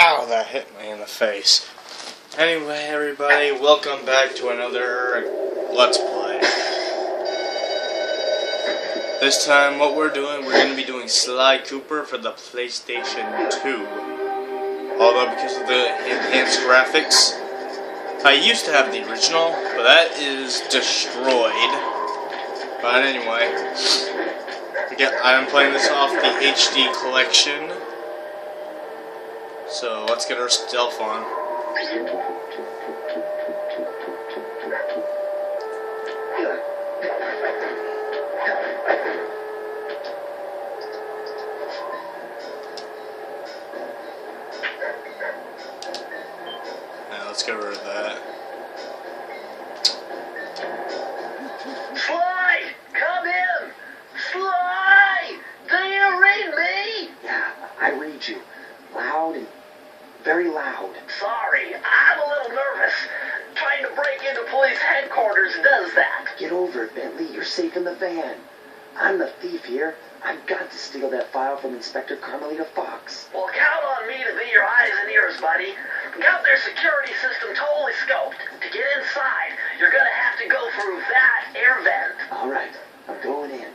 Ow, that hit me in the face. Anyway, everybody, welcome back to another Let's Play. This time, what we're going to be doing Sly Cooper for the PlayStation 2. Although, because of the enhanced graphics, I used to have the original, but that is destroyed. But anyway, I'm playing this off the HD collection. So let's get our stealth on. Now let's get rid of that. Sly! Come in! Sly! Do you read me? Yeah, I read you. Loud and very loud. Sorry, I'm a little nervous. Trying to break into police headquarters does that. Get over it, Bentley. You're safe in the van. I'm the thief here. I've got to steal that file from Inspector Carmelita Fox. Well, count on me to be your eyes and ears, buddy. Got their security system totally scoped. To get inside, you're gonna have to go through that air vent. All right, I'm going in.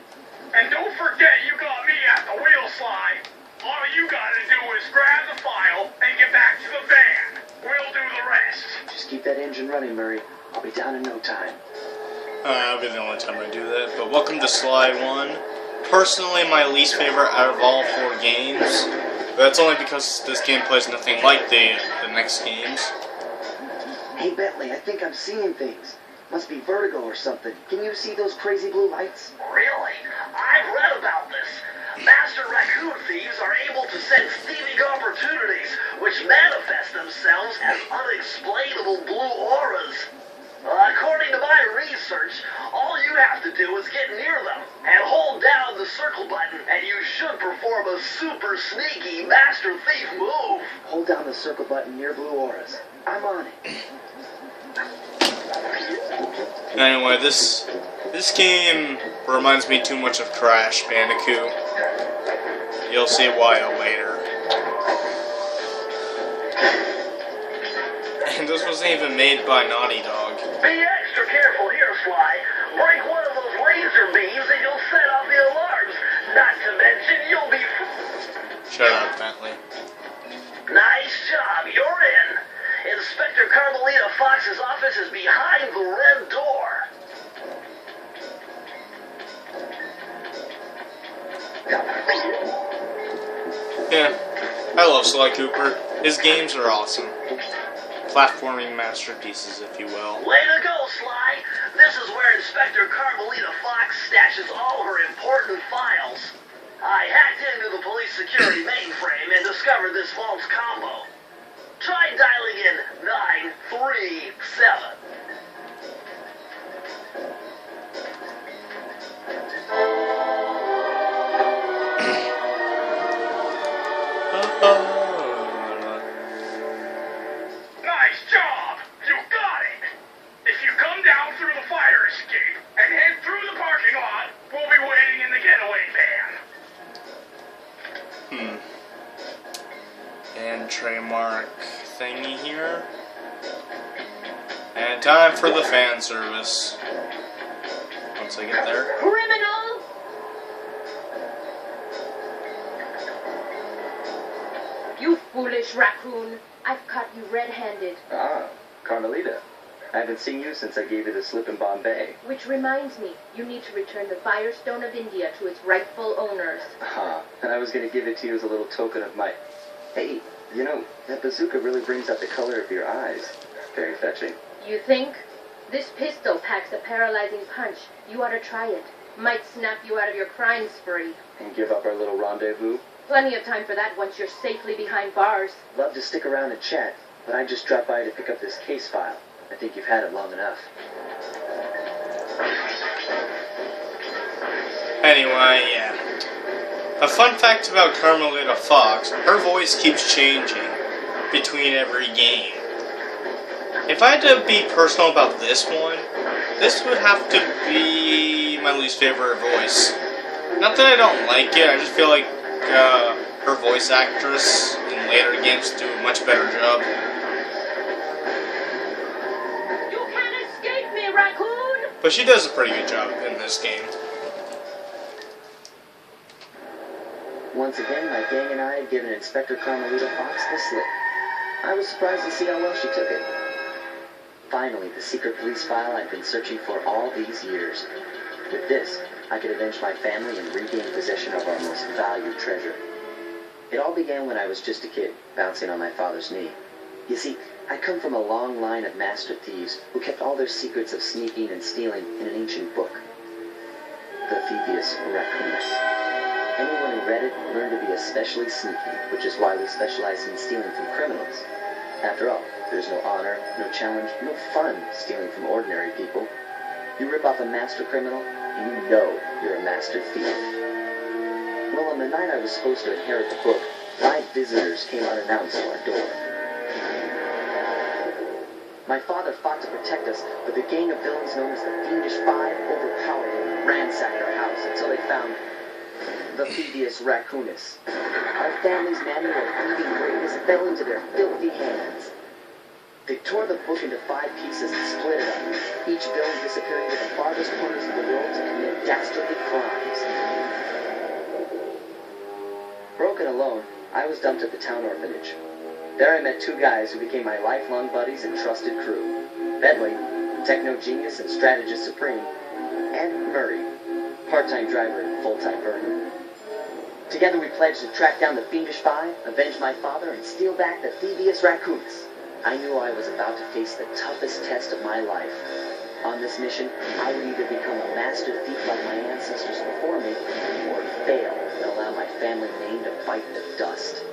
And don't forget you got me at the wheel, Sly. All you gotta do is grab the file and get back to the van. We'll do the rest. Just keep that engine running, Murray. I'll be down in no time. That'll be the only time I do that. But welcome to Sly 1. Personally, my least favorite out of all 4 games. But that's only because this game plays nothing like the next games. Hey, Bentley, I think I'm seeing things. Must be vertigo or something. Can you see those crazy blue lights? Really? I've read about this. Master raccoon thieves are able to sense thieving opportunities, which manifest themselves as unexplainable blue auras. According to my research, all you have to do is get near them and hold down the circle button, and you should perform a super sneaky master thief move. Hold down the circle button near blue auras. I'm on it. Anyway, this game reminds me too much of Crash Bandicoot. You'll see why later. And this wasn't even made by Naughty Dog. Be extra careful here, Sly. Break one of those laser beams and you'll set off the alarms. Not to mention you'll be... Shut up, Bentley. Nice job, you're in. Inspector Carmelita Fox's office is behind the red door. Yeah, I love Sly Cooper. His games are awesome. Platforming masterpieces, if you will. Way to go, Sly. This is where Inspector Carmelita Fox stashes all her important files. I hacked into the police security mainframe and discovered this vault's combo. Try dialing in 937. Nice job! You got it! If you come down through the fire escape and head through the parking lot, we'll be waiting in the getaway van. And trademark thingy here. And time for the fan service. Once I get there. Criminal! You foolish raccoon. I've caught you red-handed. Ah, Carmelita. I haven't seen you since I gave you the slip in Bombay. Which reminds me, you need to return the Firestone of India to its rightful owners. And I was going to give it to you as a little token of my... Hey, you know, that bazooka really brings out the color of your eyes. Very fetching. You think? This pistol packs a paralyzing punch. You ought to try it. Might snap you out of your crime spree. And give up our little rendezvous? Plenty of time for that once you're safely behind bars. Love to stick around and chat, but I just dropped by to pick up this case file. I think you've had it long enough. Anyway, yeah. A fun fact about Carmelita Fox, her voice keeps changing between every game. If I had to be personal about this one, this would have to be my least favorite voice. Not that I don't like it, I just feel like her voice actress in later games do a much better job. You can't escape me, raccoon! But she does a pretty good job in this game. Once again, my gang and I had given Inspector Carmelita Fox the slip. I was surprised to see how well she took it. Finally, the secret police file I'd been searching for all these years. With this, I could avenge my family and regain possession of our most valued treasure. It all began when I was just a kid, bouncing on my father's knee. You see, I come from a long line of master thieves who kept all their secrets of sneaking and stealing in an ancient book. The Thievius Raccoonus. Anyone who read it learned to be especially sneaky, which is why we specialize in stealing from criminals. After all, there's no honor, no challenge, no fun stealing from ordinary people. You rip off a master criminal, and you know you're a master thief. Well, on the night I was supposed to inherit the book, 5 visitors came unannounced to our door. My father fought to protect us, but the gang of villains known as the Fiendish Five overpowered him and ransacked our house until they found the Thievius Raccoonus. Our family's manual of thieving greatness fell into their filthy hands. They tore the book into 5 pieces and split it up, each villain disappearing to the farthest corners of the world to commit dastardly crimes. Broken alone, I was dumped at the town orphanage. There I met 2 guys who became my lifelong buddies and trusted crew. Bentley, techno genius and strategist supreme, and Murray, part-time driver and full-time burglar. Together we pledged to track down the Fiendish Five, avenge my father, and steal back the Thievius Raccoonus. I knew I was about to face the toughest test of my life. On this mission, I would either become a master thief like my ancestors before me, or fail and allow my family name to bite the dust.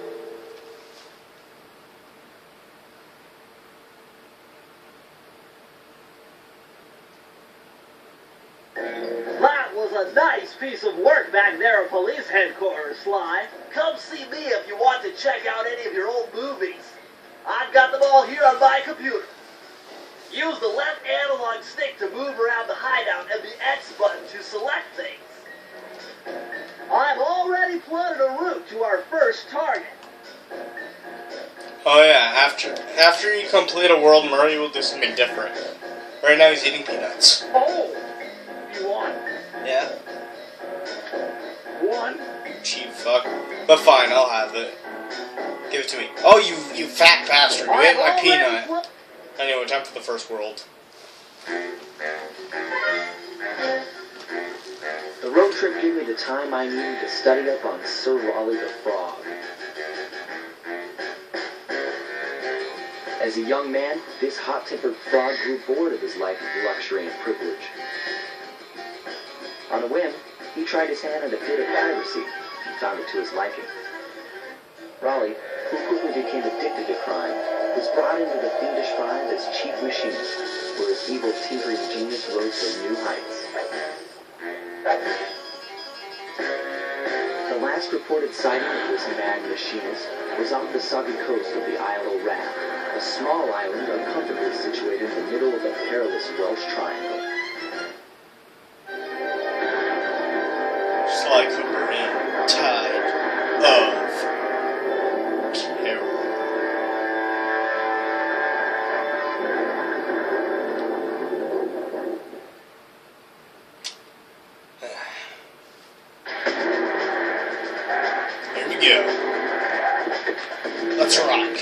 That was a nice piece of work back there at police headquarters, Sly. Come see me if you want to check out any of your old movies. I've got them all here on my computer. Use the left analog stick to move around the hideout and the X button to select things. I've already plotted a route to our first target. Oh yeah, after you complete a world, Murray will do something different. Right now he's eating peanuts. Oh, you want Yeah? one? Cheap fuck. But fine, I'll have it. Give it to me. Oh, you fat bastard. You ate my peanut. Anyway, time for the first world. The road trip gave me the time I needed to study up on Sir Raleigh the Frog. As a young man, this hot-tempered frog grew bored of his life of luxury and privilege. On a whim, he tried his hand at a bit of piracy and found it to his liking. Raleigh, who quickly became addicted to crime, was brought into the Fiendish Five as chief machinist, where his evil tinkering genius rose to new heights. The last reported sighting of this mad machinist was off the soggy coast of the Isle of Rat, a small island uncomfortably situated in the middle of a perilous Welsh triangle. Sly Cooper in Tide of Terror. Here we go. Let's rock.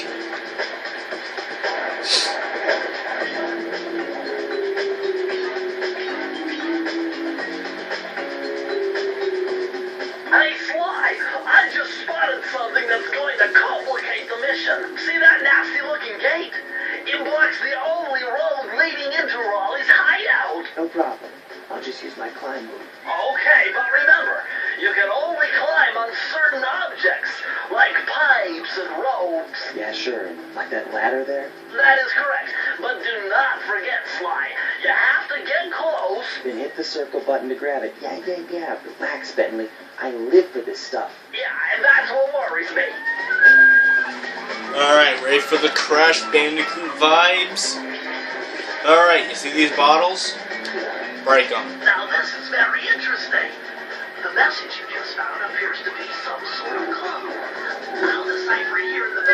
Hey, Sly, I just spotted something that's going to complicate the mission. See that nasty-looking gate? It blocks the only road leading into Raleigh's hideout. No problem. I'll just use my climb move. Okay, but remember, you can only climb on certain objects, like pipes and ropes. Yeah, sure. Like that ladder there? That is correct, but do not forget, Sly. You have to get close. Then hit the circle button to grab it. Yeah. Relax, Bentley. I live for this stuff. Yeah, and that's what worries me. Alright, ready for the Crash Bandicoot vibes? Alright, you see these bottles? Break them. Now this is very interesting. The message you just found appears to be some sort of code. I'll decipher here in the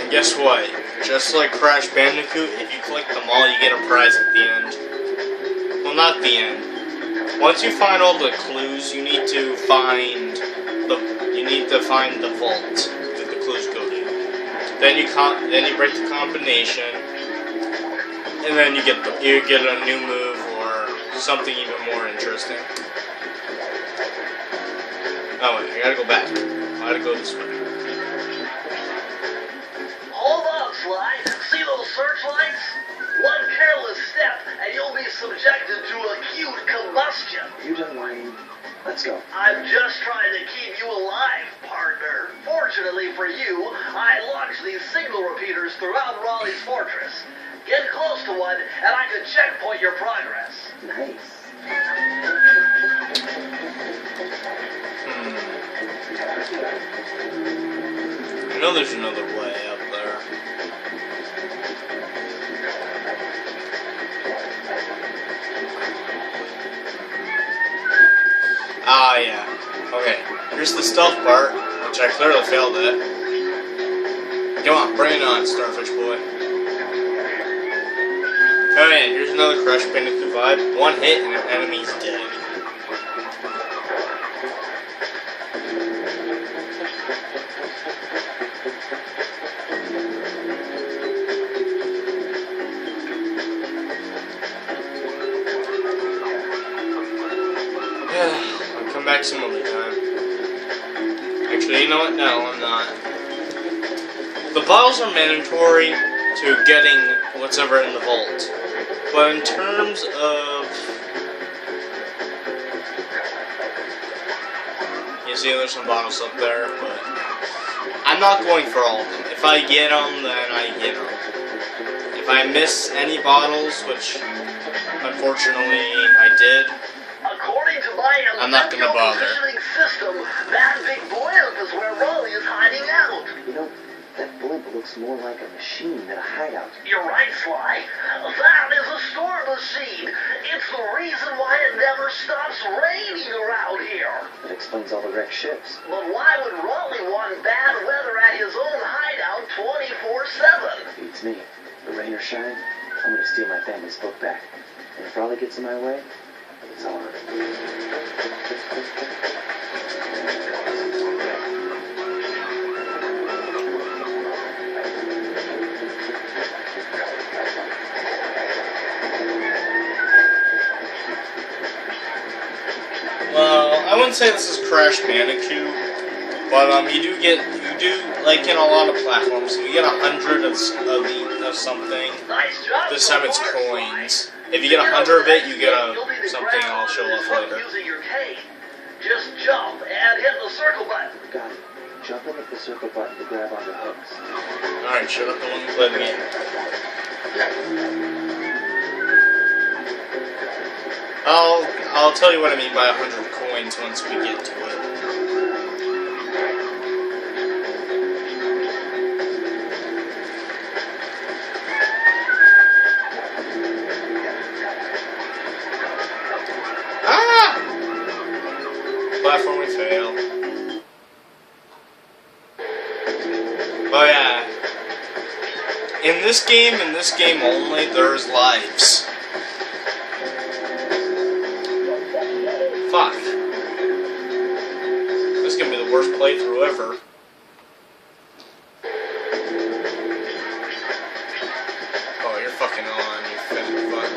And guess what? Just like Crash Bandicoot, if you collect them all, you get a prize at the end. Well, not the end. Once you find all the clues, you need to find the vault that the clues go to. Then you break the combination, and then you get a new move or something even more interesting. Oh wait, I gotta go back. I gotta go this way. Hold on, Sly. See those searchlights? One careless step, and you'll be subjected to acute combustion. You done whining? Let's go. I'm just trying to keep you alive, partner. Fortunately for you, I launched these signal repeaters throughout Raleigh's fortress. Get close to one, and I can checkpoint your progress. Nice. I know there's another way up there. Ah, yeah. Okay, here's the stealth part, which I clearly failed at. Come on, bring it on, Starfish Boy. Oh yeah, here's another Crash Bandicoot vibe. One hit and an enemy's dead. I'll come back some other time. Actually, you know what? No, I'm not. The bottles are mandatory to getting whatever in the vault. But in terms of... You see there's some bottles up there, but... I'm not going for all of them. If I get them, then I get them. If I miss any bottles, which unfortunately I did, According to my I'm not gonna bother. positioning system, that big blimp is where Raleigh is hiding out. You know, that blimp looks more like a machine than a hideout. You're right, Sly. That is a storm machine. It's the reason why it never stops raining around here. That explains all the wrecked ships. But why would Raleigh want bad weather at his own hideout 24/7? Beats me. The rain or shine, I'm gonna steal my family's book back. And if Raleigh gets in my way, it's all right. well, I wouldn't say this is Crash Bandicoot, but you do like in a lot of platforms, you get 100 of something. Nice job. This time it's coins. If you get 100 of it, you get something I'll show off later. Using your cane. Just jump and hit the circle button. Got it. Jump in with the circle button to grab onto hooks. Alright, shut up and let me play the game. I'll tell you what I mean by 100 coins once we get to it. Platform we fail. But yeah, in this game only, there's lives. Fuck. This is gonna be the worst playthrough ever. Oh, you're fucking on, you fat fuck.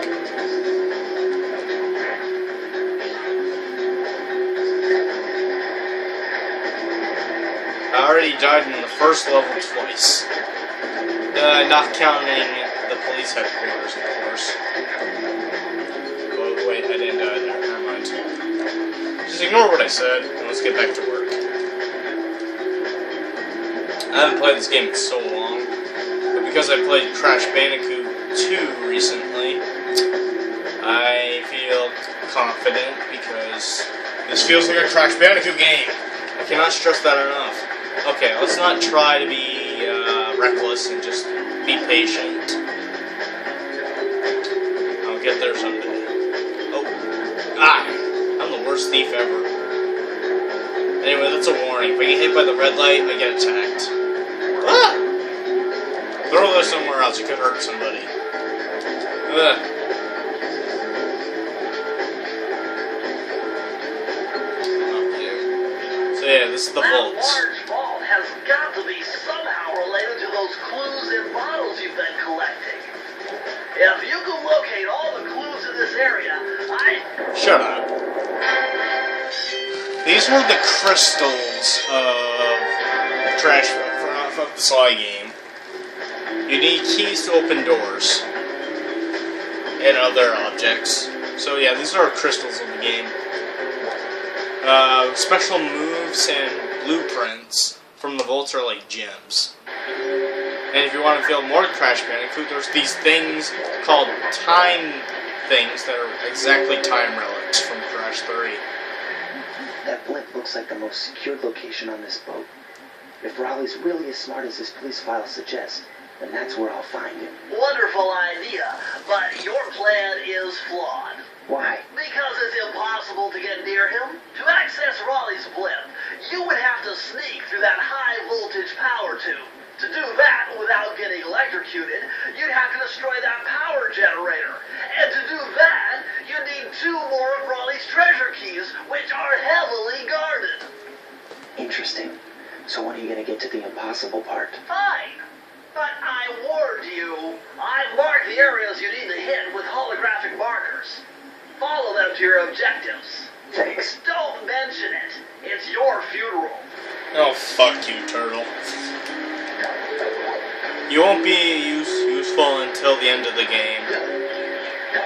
I already died in the first level twice. Not counting the police headquarters, of course. Oh, wait, I didn't die there. Never mind. Just ignore what I said, and let's get back to work. I haven't played this game in so long, but because I played Crash Bandicoot 2 recently, I feel confident because this feels like a Crash Bandicoot game. I cannot stress that enough. Okay, let's not try to be reckless and just be patient. I'll get there someday. Oh. Ah! I'm the worst thief ever. Anyway, that's a warning. If I get hit by the red light, I get attacked. Ah! Throw this somewhere else, you could hurt somebody. Ugh. So yeah, this is the That vaults. large vault has got to be somehow related to those clues in bottles you've been collecting. If you can locate all the clues in this area, Shut up. These are the crystals of trash of the Sly game. You need keys to open doors and other objects. So yeah, these are crystals of the game. Special moves and blueprints from the vaults are like gems. And if you want to feel more Crash Bandicoot, there's these things called time things that are exactly time relics from Crash 3. That blimp looks like the most secured location on this boat. If Raleigh's really as smart as his police file suggests, then that's where I'll find him. wonderful idea, but your plan is flawed. Why? Because it's impossible to get near him. To access Raleigh's blimp, you would have to sneak through that high-voltage power tube. To do that without getting electrocuted, you'd have to destroy that power generator. And to do that, you need 2 more of Raleigh's treasure keys, which are heavily guarded. Interesting. So when are you gonna get to the impossible part? Fine. But I warned you. I marked the areas you need to hit with holographic markers. Follow them to your objectives. Thanks. Don't mention it. It's your funeral. Oh, fuck you, Turtle. You won't be useful until the end of the game.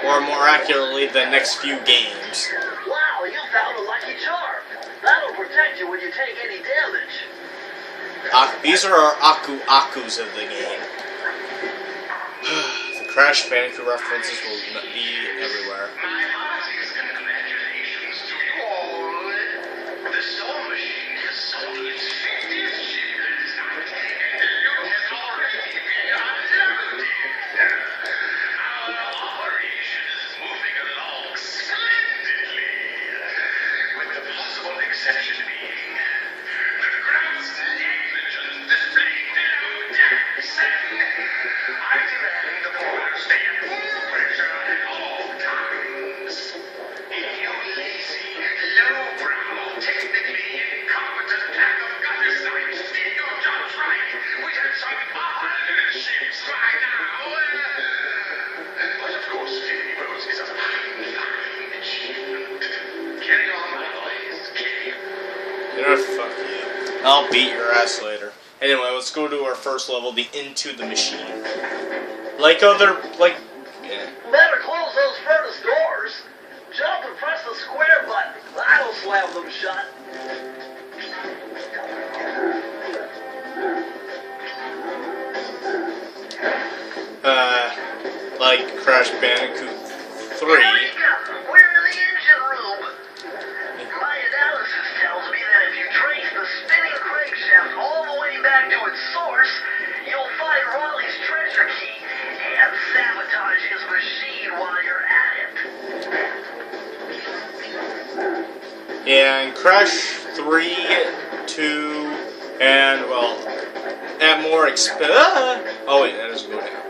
Or more accurately, the next few games. Wow, you found a lucky charm. That'll protect you when you take any damage. These are our Aku-Akus of the game. The Crash Bandicoot references will be everywhere. My heartiest congratulations to you all. The Soul Machine has sold its 50th shares, and you have already been unloaded. Our operation is moving along splendidly, with the possible exception being the gross negligence displayed below decks. I demand the boilers stay at full pressure at all times. You lazy, lowbrow, technically incompetent pack of guttersites did your jobs right. We'd have some odd ships by now. But of course, Stevie Rose is a fine achievement. Carry on, my boys, carry on. You know, fuck you. I'll beat your ass later. Anyway, let's go to our first level, the Into the Machine. Yeah. Better close those furnace doors. Jump and press the square button. That'll slam them shut. Like Crash Bandicoot 3. We're in the engine room. My analysis tells me that if you trace the spinning crankshaft all the way back to its source, you'll find Raleigh's treasure key and sabotage his machine while you're at it. Yeah, in Crash 3, 2, and, well, at more oh wait, that doesn't go down.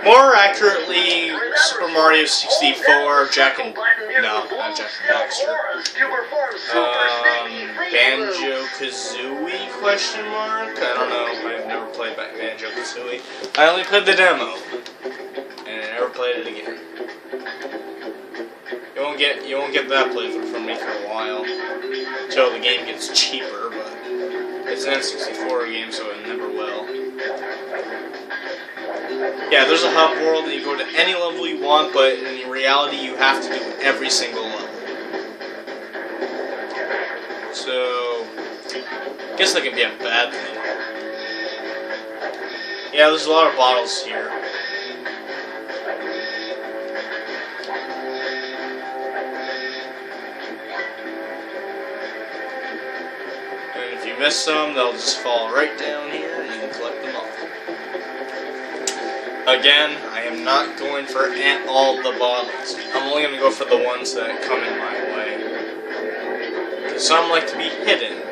More accurately, Super Mario 64, Jack and... No, not Jack and Daxter. Banjo-Kazooie, question mark? I don't know, I've never played Banjo-Kazooie. I only played the demo, and I never played it again. You won't get that playthrough from me for a while, until the game gets cheaper, but it's an N64 game, so it never will. Yeah, there's a hub world, and you go to any level you want, but in reality, you have to do every single level. So, I guess that can be a bad thing. Yeah, there's a lot of bottles here. And if you miss some, they'll just fall right down here, and you can collect them all. Again, I am not going for all the bottles. I'm only going to go for the ones that come in my way. Because some like to be hidden.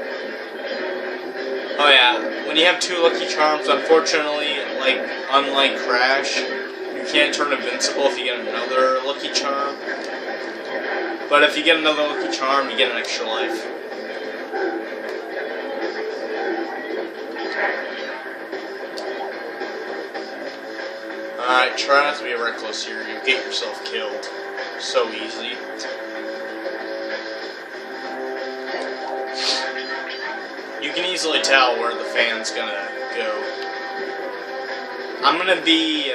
Oh yeah, when you have 2 Lucky Charms, unfortunately, like unlike Crash, you can't turn invincible if you get another Lucky Charm. But if you get another Lucky Charm, you get an extra life. Alright, try not to be reckless here. You get yourself killed so easy. You can easily tell where the fan's gonna go. I'm gonna be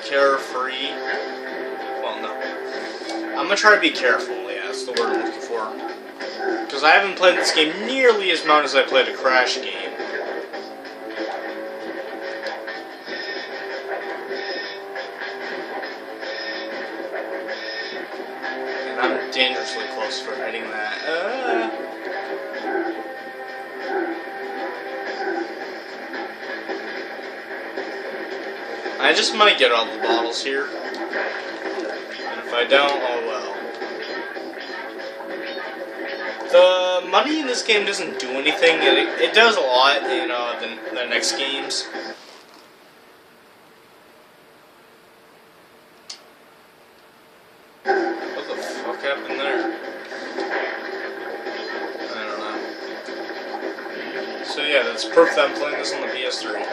carefree. Well, no. I'm gonna try to be careful, yeah, that's the word I'm looking for. Because I haven't played this game nearly as much as I played a Crash game. And I'm dangerously close for hitting that. I just might get all the bottles here. And if I don't, oh well. The money in this game doesn't do anything. It does a lot in the next games. What the fuck happened there? I don't know. So yeah, that's proof that I'm playing this on the PS3.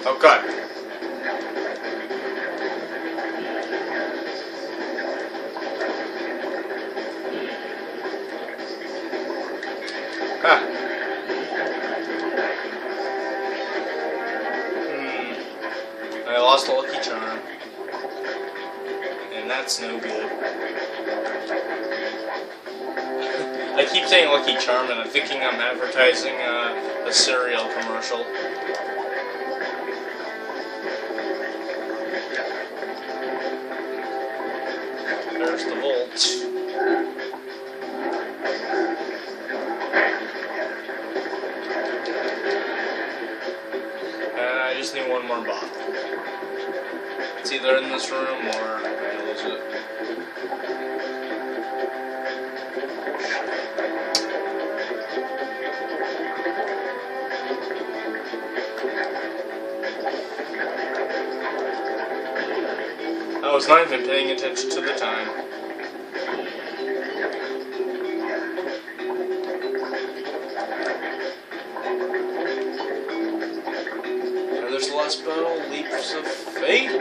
Oh god. Ah. I lost a Lucky Charm. And that's no good. I keep saying Lucky Charm and I'm thinking I'm advertising a cereal commercial. There's the vault. And I just need one more bottle. It's either in this room or I lose it. I was not even paying attention to the time. And there's the last battle, Leaps of Fate. You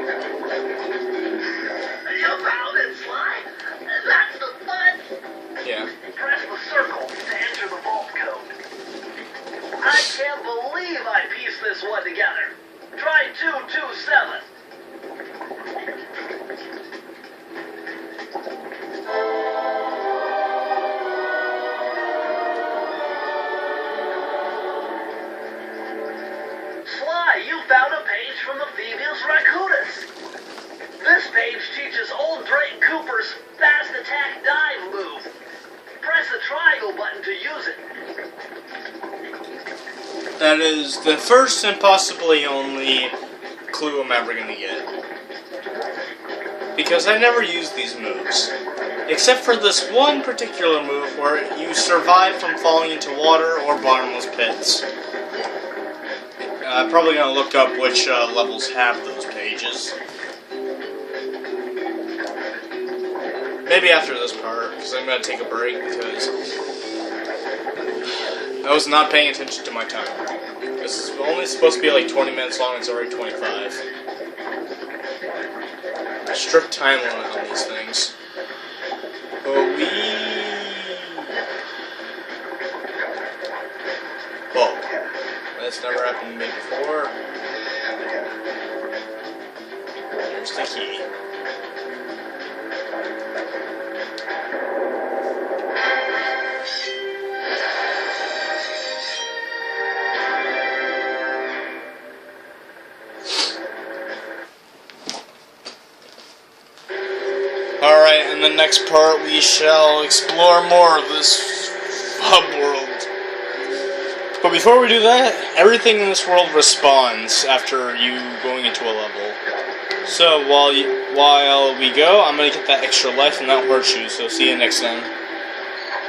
found it, Sly. That's the fun. Yeah. Press the circle to enter the vault code. I can't believe I pieced this one together. Try 227. Sly, you found a page from the Phoebius Raccoonus. This page teaches old Drake Cooper's fast attack dive move. Press the triangle button to use it. That is the first and possibly only clue I'm ever gonna get. Because I never use these moves. Except for this one particular move where you survive from falling into water or bottomless pits. I'm probably gonna look up which levels have those pages. Maybe after this part, because I'm gonna take a break because I was not paying attention to my time. This is only supposed to be like 20 minutes long, it's already 25. A strict time limit on these things. But whoa. That's never happened to me before. Here's the key. Alright, in the next part we shall explore more of this hub world. But before we do that, everything in this world respawns after you going into a level. So while we go, I'm gonna get that extra life and that horseshoe, so see you next time.